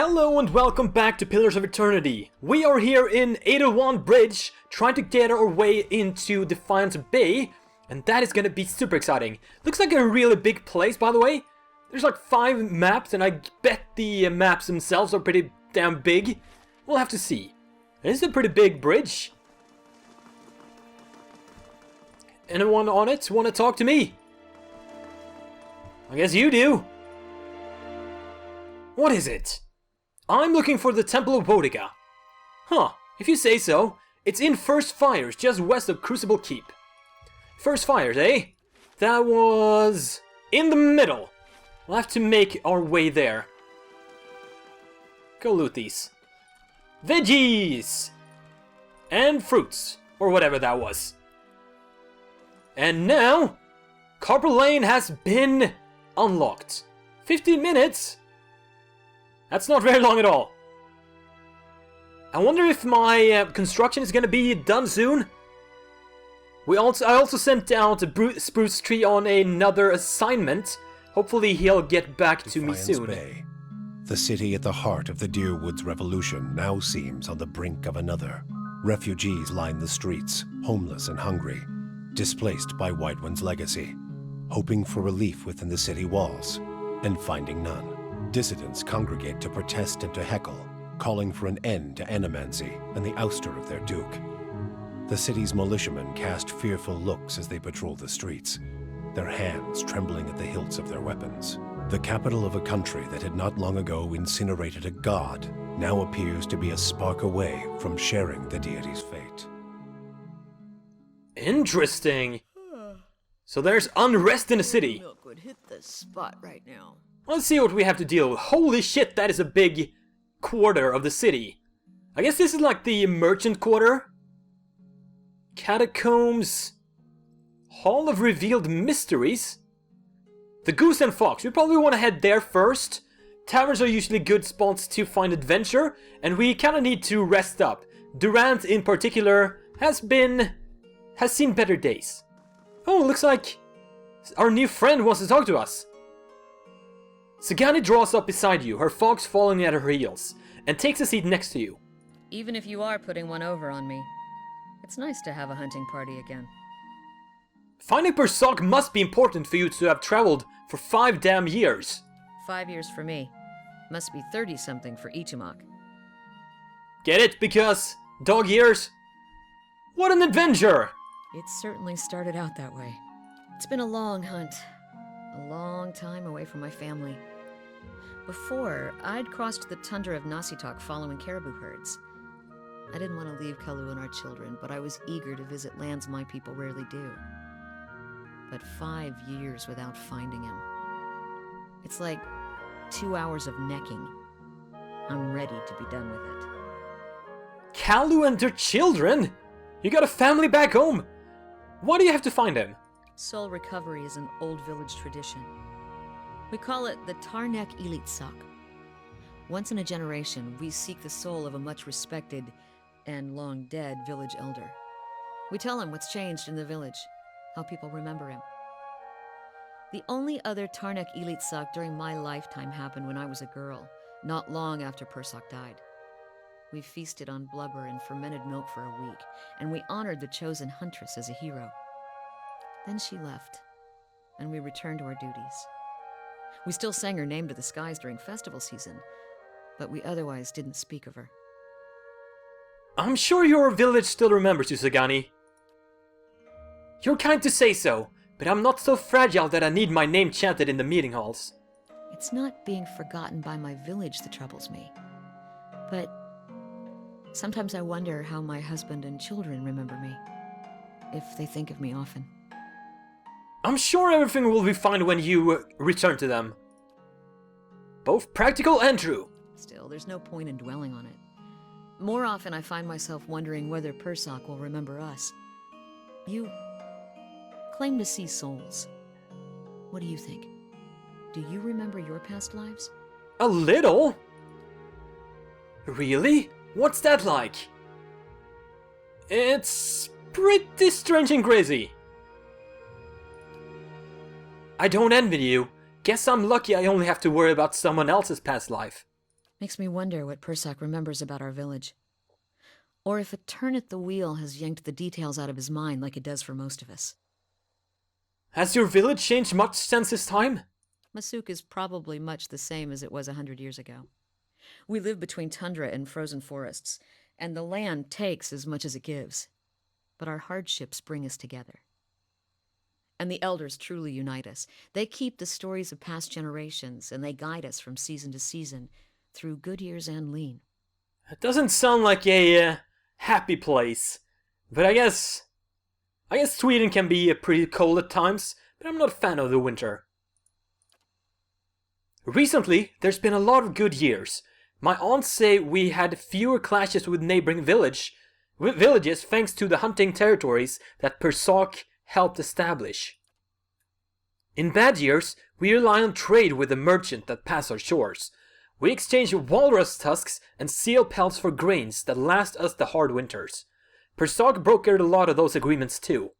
Hello and welcome back to Pillars of Eternity. We are here in Edelwan Bridge, trying to get our way into Defiance Bay, and that is gonna be super exciting. Looks like a really big place, by the way. There's like 5 maps, and I bet the maps themselves are pretty damn big. We'll have to see. This is a pretty big bridge. Anyone on it want to talk to me? I guess you do. What is it? I'm looking for the Temple of Bodica. Huh, if you say so. It's in First Fires, just west of Crucible Keep. First Fires, eh? That was in the middle. We'll have to make our way there. Go loot these. Veggies! And fruits, or whatever that was. And now, Copperlane has been unlocked. 15 minutes? That's not very long at all. I wonder if my construction is gonna be done soon. I also sent out a spruce tree on another assignment. Hopefully he'll get back to me soon. Bay. The city at the heart of the Deerwoods Revolution now seems on the brink of another. Refugees line the streets, homeless and hungry, displaced by White One's legacy, hoping for relief within the city walls, and finding none. Dissidents congregate to protest and to heckle, calling for an end to animancy and the ouster of their duke. The city's militiamen cast fearful looks as they patrol the streets, their hands trembling at the hilts of their weapons. The capital of a country that had not long ago incinerated a god now appears to be a spark away from sharing the deity's fate. Interesting. So there's unrest in the city. Milk would hit the spot right now. Let's see what we have to deal with. Holy shit, that is a big quarter of the city. I guess this is like the merchant quarter. Catacombs. Hall of Revealed Mysteries. The Goose and Fox. We probably want to head there first. Taverns are usually good spots to find adventure, and we kind of need to rest up. Durant in particular has seen better days. Oh, looks like our new friend wants to talk to us. Sagani draws up beside you, her fox falling at her heels, and takes a seat next to you. Even if you are putting one over on me, it's nice to have a hunting party again. Finding Persoc must be important for you to have traveled for 5 damn years. 5 years for me. Must be 30-something for Ichimak. Get it? Because dog years? What an adventure! It certainly started out that way. It's been a long hunt. A long time away from my family. Before, I'd crossed the tundra of Nasitok following caribou herds. I didn't want to leave Kalu and our children, but I was eager to visit lands my people rarely do. But 5 years without finding him. It's like 2 hours of necking. I'm ready to be done with it. Kalu and their children? You got a family back home? Why do you have to find him? Soul recovery is an old village tradition. We call it the Tarnek Elitsak. Once in a generation, we seek the soul of a much respected and long dead village elder. We tell him what's changed in the village, how people remember him. The only other Tarnek Elitsak during my lifetime happened when I was a girl, not long after Persoc died. We feasted on blubber and fermented milk for a week, and we honored the chosen huntress as a hero. Then she left, and we returned to our duties. We still sang her name to the skies during festival season, but we otherwise didn't speak of her. I'm sure your village still remembers you, Sagani. You're kind to say so, but I'm not so fragile that I need my name chanted in the meeting halls. It's not being forgotten by my village that troubles me, but sometimes I wonder how my husband and children remember me, if they think of me often. I'm sure everything will be fine when you return to them. Both practical and true. Still, there's no point in dwelling on it. More often I find myself wondering whether Persoc will remember us. You claim to see souls. What do you think? Do you remember your past lives? A little? Really? What's that like? It's pretty strange and crazy. I don't envy you. Guess I'm lucky I only have to worry about someone else's past life. Makes me wonder what Persak remembers about our village. Or if a turn at the wheel has yanked the details out of his mind like it does for most of us. Has your village changed much since his time? Masuk is probably much the same as it was 100 years ago. We live between tundra and frozen forests, and the land takes as much as it gives. But our hardships bring us together. And the elders truly unite us. They keep the stories of past generations, and they guide us from season to season, through good years and lean. It doesn't sound like a happy place, but I guess Sweden can be pretty cold at times, but I'm not a fan of the winter. Recently, there's been a lot of good years. My aunts say we had fewer clashes with neighboring villages thanks to the hunting territories that Persak helped establish. In bad years, we rely on trade with the merchant that pass our shores. We exchange walrus tusks and seal pelts for grains that last us the hard winters. Persak brokered a lot of those agreements too.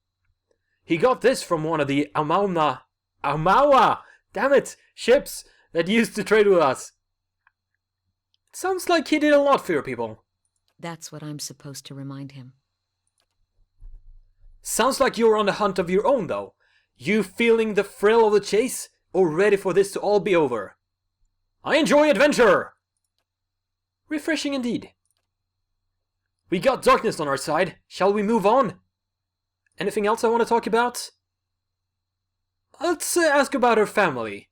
He got this from one of the Aumaua, ships that used to trade with us. Sounds like he did a lot for your people. That's what I'm supposed to remind him. Sounds like you're on the hunt of your own, though. You feeling the thrill of the chase, or ready for this to all be over? I enjoy adventure! Refreshing indeed. We got darkness on our side. Shall we move on? Anything else I want to talk about? Let's ask about her family.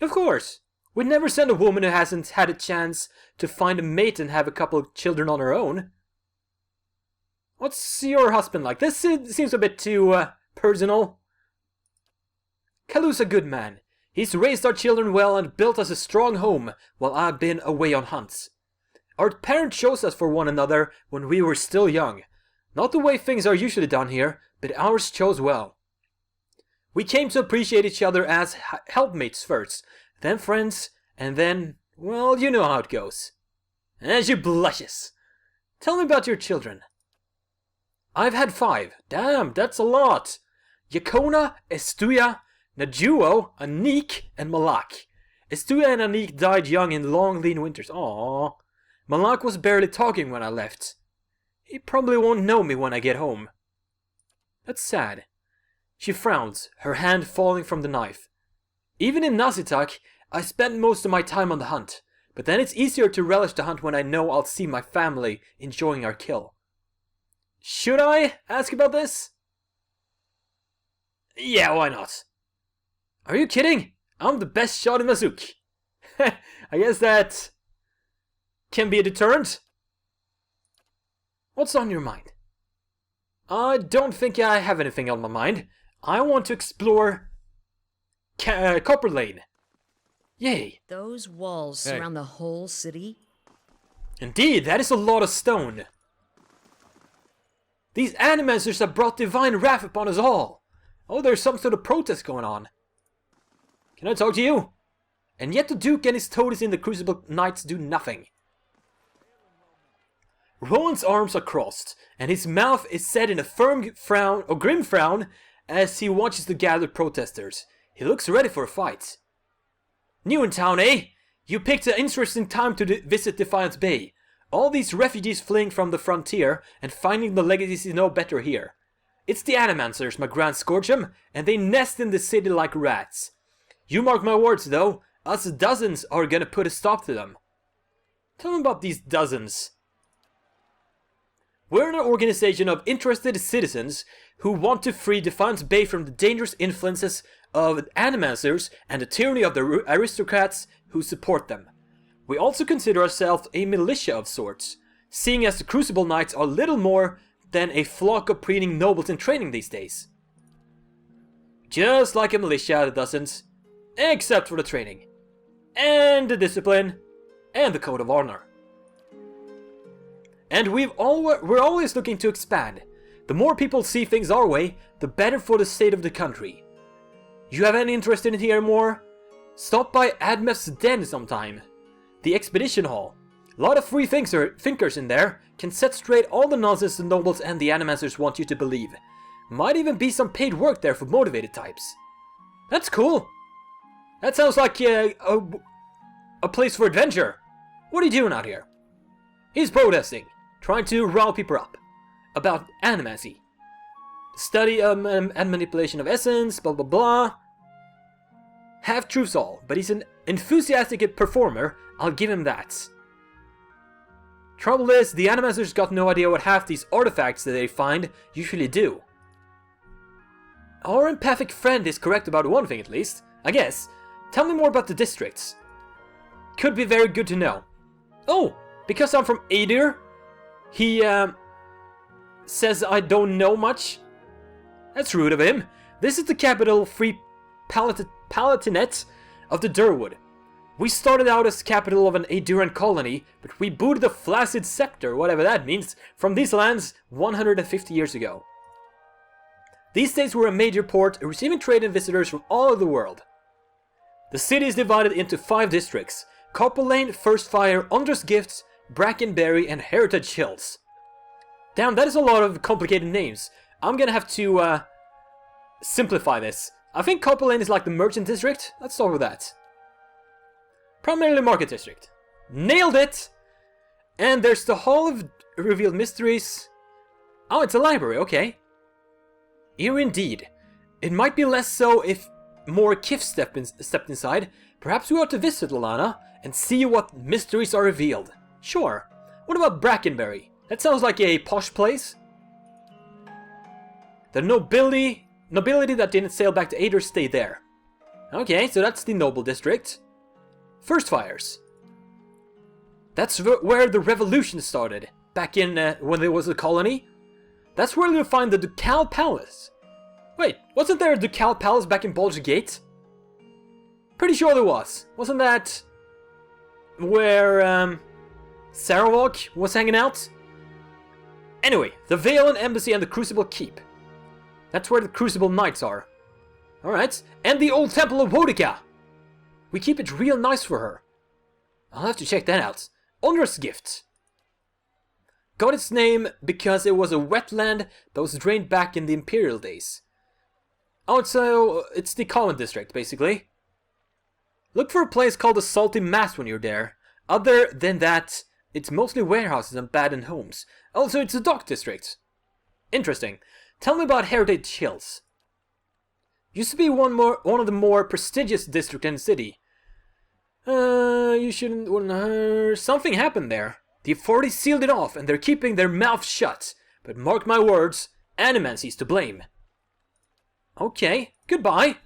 Of course. We'd never send a woman who hasn't had a chance to find a mate and have a couple of children on her own. What's your husband like? This seems a bit too personal. Kalu's a good man. He's raised our children well and built us a strong home while I've been away on hunts. Our parents chose us for one another when we were still young. Not the way things are usually done here, but ours chose well. We came to appreciate each other as helpmates first, then friends, and then, well, you know how it goes. And she blushes. Tell me about your children. I've had 5. Damn, that's a lot. Yakona, Estuya, Najuo, Anik, and Malak. Estuya and Anik died young in long, lean winters. Aww. Malak was barely talking when I left. He probably won't know me when I get home. That's sad. She frowns, her hand falling from the knife. Even in Nazitak, I spent most of my time on the hunt, but then it's easier to relish the hunt when I know I'll see my family enjoying our kill. Should I ask about this? Yeah, why not? Are you kidding? I'm the best shot in Mazuk. I guess that can be a deterrent. What's on your mind? I don't think I have anything on my mind. I want to explore Copperlane. Yay. Those walls surround the whole city? Indeed, that is a lot of stone. These animancers have brought divine wrath upon us all. Oh, there's some sort of protest going on. Can I talk to you? And yet the Duke and his toadies in the Crucible Knights do nothing. Rowan's arms are crossed, and his mouth is set in a firm frown, or grim frown, as he watches the gathered protesters. He looks ready for a fight. New in town, eh? You picked an interesting time to visit Defiance Bay. All these refugees fleeing from the frontier and finding the legacies you know better here. It's the Animancers, my Grand Scourgeum, and they nest in the city like rats. You mark my words, though, us dozens are gonna put a stop to them. Tell me about these dozens. We're an organization of interested citizens who want to free Defiance Bay from the dangerous influences of Animancers and the tyranny of the aristocrats who support them. We also consider ourselves a militia of sorts, seeing as the Crucible Knights are little more than a flock of preening nobles in training these days. Just like a militia, the dozens, except for the training, and the discipline, and the code of honor. And we're always looking to expand. The more people see things our way, the better for the state of the country. You have any interest in hearing more? Stop by Admef's den sometime. The Expedition Hall. A lot of free thinkers in there can set straight all the nonsense the nobles and the Animancers want you to believe. Might even be some paid work there for motivated types. That's cool. That sounds like a place for adventure. What are you doing out here? He's protesting, trying to rile people up about animacy. Study and manipulation of essence, blah blah blah. Half-truths all, but he's an enthusiastic performer, I'll give him that. Trouble is, the animators got no idea what half these artifacts that they find usually do. Our empathic friend is correct about one thing at least, I guess. Tell me more about the districts. Could be very good to know. Oh, because I'm from Adir, he says I don't know much. That's rude of him. This is the capital Free Palatinate of the Durwood. We started out as capital of an Aduran colony, but we booted the Flaccid Scepter, whatever that means, from these lands 150 years ago. These days we're a major port, receiving trade and visitors from all over the world. The city is divided into 5 districts: Copperlane, First Fire, Unrest Gifts, Brackenberry, and Heritage Hills. Damn, that is a lot of complicated names. I'm gonna have to simplify this. I think Copperlane is like the merchant district. Let's start with that. Primarily market district. Nailed it! And there's the Hall of Revealed Mysteries. Oh, it's a library, okay. Here indeed. It might be less so if more Kif stepped inside. Perhaps we ought to visit Lana and see what mysteries are revealed. Sure. What about Brackenberry? That sounds like a posh place. The nobility that didn't sail back to Ader stayed there. Okay, so that's the noble district. First Fires. That's where the revolution started, back in when there was a colony. That's where you'll find the Ducal Palace. Wait, wasn't there a Ducal Palace back in Baldur's Gate? Pretty sure there was. Wasn't that where Sarawak was hanging out? Anyway, the Valen Embassy and the Crucible Keep. That's where the Crucible Knights are. Alright, and the Old Temple of Wodica. We keep it real nice for her. I'll have to check that out. Unrest Gift. Got its name because it was a wetland that was drained back in the Imperial days. Oh, so it's the Common District, basically. Look for a place called the Salty Mass when you're there. Other than that, it's mostly warehouses and abandoned homes. Also, it's a dock district. Interesting. Tell me about Heritage Hills. Used to be one of the more prestigious districts in the city. Something happened there. The authorities sealed it off and they're keeping their mouths shut. But mark my words, Animancy's to blame. Okay, goodbye.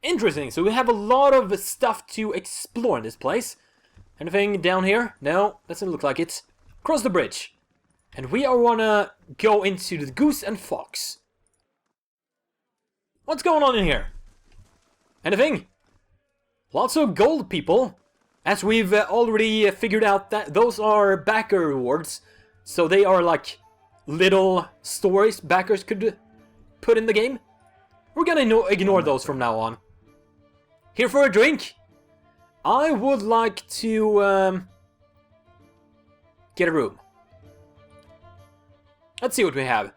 Interesting, so we have a lot of stuff to explore in this place. Anything down here? No, doesn't look like it. Cross the bridge. And we are wanna go into the Goose and Fox. What's going on in here? Anything? Lots of gold, people. As we've already figured out, that those are backer rewards. So they are like little stories backers could put in the game. We're gonna ignore those from now on. Here for a drink? I would like to get a room. Let's see what we have.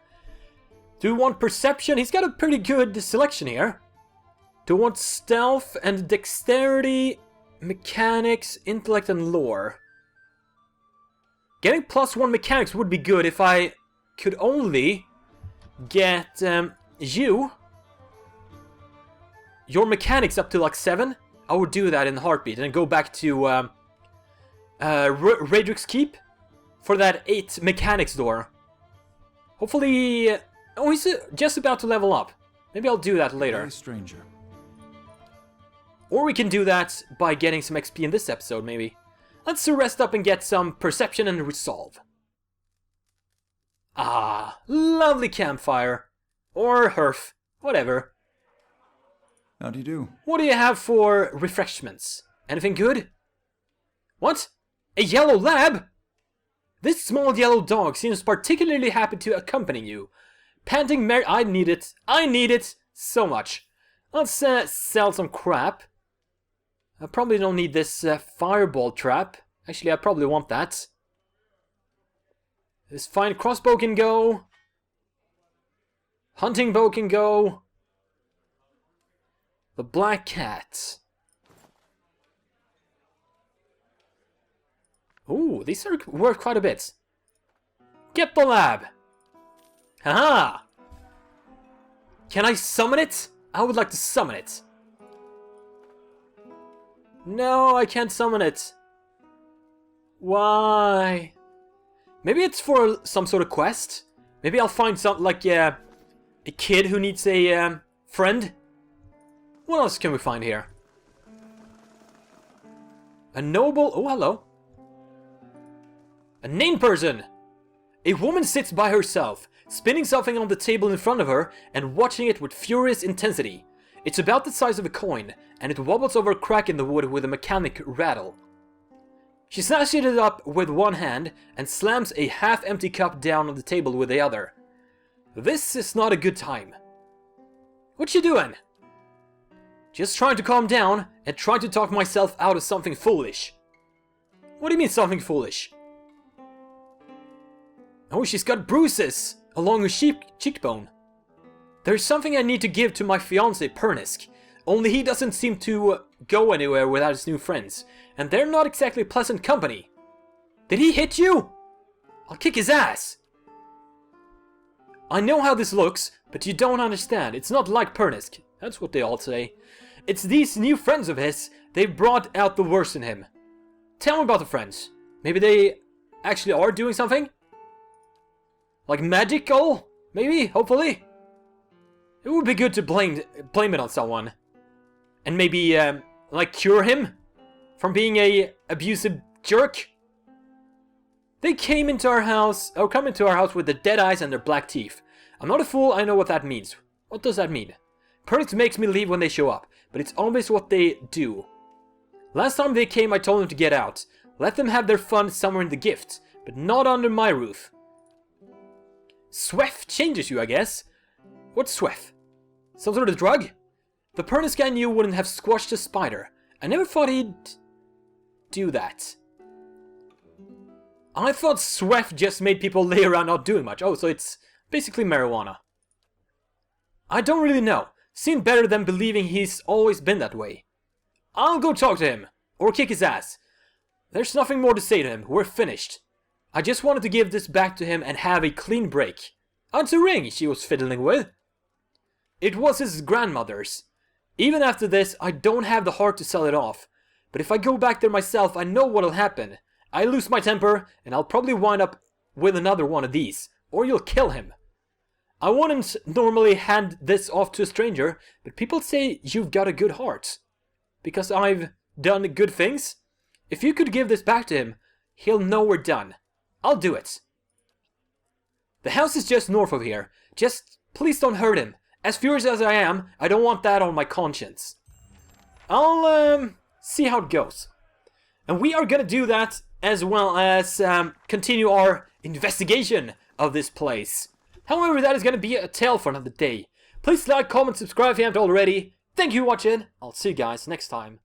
Do we want perception? He's got a pretty good selection here. Do we want stealth and dexterity, mechanics, intellect and lore? Getting +1 mechanics would be good if I could only get your mechanics up to like 7. I would do that in a heartbeat and go back to Radric's Keep for that 8 mechanics door. Hopefully... Oh, he's just about to level up. Maybe I'll do that later. Stranger. Or we can do that by getting some XP in this episode, maybe. Let's rest up and get some perception and resolve. Ah, lovely campfire. Or hearth. Whatever. How do you do? What do you have for refreshments? Anything good? What? A yellow lab? This small yellow dog seems particularly happy to accompany you. Panting Mary... I need it. I need it so much. Let's sell some crap. I probably don't need this fireball trap. Actually, I probably want that. This fine crossbow can go. Hunting bow can go. The black cat. Ooh, these are worth quite a bit. Get the lab! Haha! Can I summon it? I would like to summon it. No, I can't summon it. Why? Maybe it's for some sort of quest? Maybe I'll find something like a kid who needs a friend? What else can we find here? A noble... Oh, hello. A named person! A woman sits by herself, spinning something on the table in front of her and watching it with furious intensity. It's about the size of a coin, and it wobbles over a crack in the wood with a mechanic rattle. She snatches it up with one hand and slams a half-empty cup down on the table with the other. This is not a good time. What you doing? Just trying to calm down and trying to talk myself out of something foolish. What do you mean something foolish? Oh, she's got bruises along her cheekbone. There's something I need to give to my fiancé Pernisk, only he doesn't seem to go anywhere without his new friends, and they're not exactly pleasant company. Did he hit you? I'll kick his ass. I know how this looks, but you don't understand. It's not like Pernisk. That's what they all say. It's these new friends of his. They've brought out the worst in him. Tell me about the friends. Maybe they actually are doing something? Like magical? Maybe? Hopefully? It would be good to blame it on someone. And maybe, like, cure him? From being a abusive jerk? They came into our house, or come into our house with their dead eyes and their black teeth. I'm not a fool, I know what that means. What does that mean? Pernisk makes me leave when they show up, but it's always what they do. Last time they came, I told them to get out. Let them have their fun somewhere in the gift, but not under my roof. Swef changes you, I guess. What's Swef? Some sort of drug? The Pernisk I knew wouldn't have squashed a spider. I never thought he'd do that. I thought Swef just made people lay around not doing much. Oh, so it's basically marijuana. I don't really know. Seemed better than believing he's always been that way. I'll go talk to him. Or kick his ass. There's nothing more to say to him. We're finished. I just wanted to give this back to him and have a clean break. It's a ring she was fiddling with. It was his grandmother's. Even after this, I don't have the heart to sell it off. But if I go back there myself, I know what'll happen. I lose my temper, and I'll probably wind up with another one of these. Or you'll kill him. I wouldn't normally hand this off to a stranger, but people say you've got a good heart. Because I've done good things? If you could give this back to him, he'll know we're done. I'll do it. The house is just north of here. Just please don't hurt him. As furious as I am, I don't want that on my conscience. I'll see how it goes. And we are gonna do that as well as continue our investigation of this place. However, that is gonna be a tale for another day. Please like, comment, subscribe if you haven't already. Thank you for watching. I'll see you guys next time.